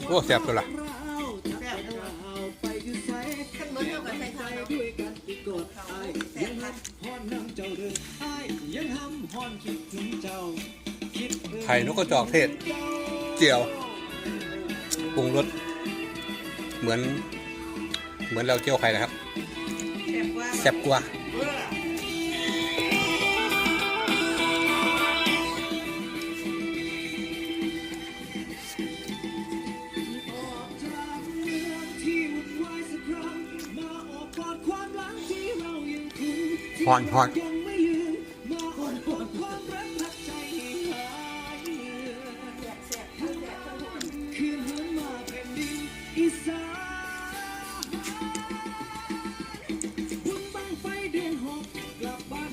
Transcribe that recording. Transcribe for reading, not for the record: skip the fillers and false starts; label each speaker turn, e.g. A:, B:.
A: โอ้แซ่บตัวละ
B: แซ่บด้วยขั้นบนเท่ากับใส่ข้าวเนาะแซ่บค่ะ
A: ไข่นกกระจอกเทศเจียวปรุงรสเหมือนเราเจียวไข่นะครับแซ่บกว่าฮอน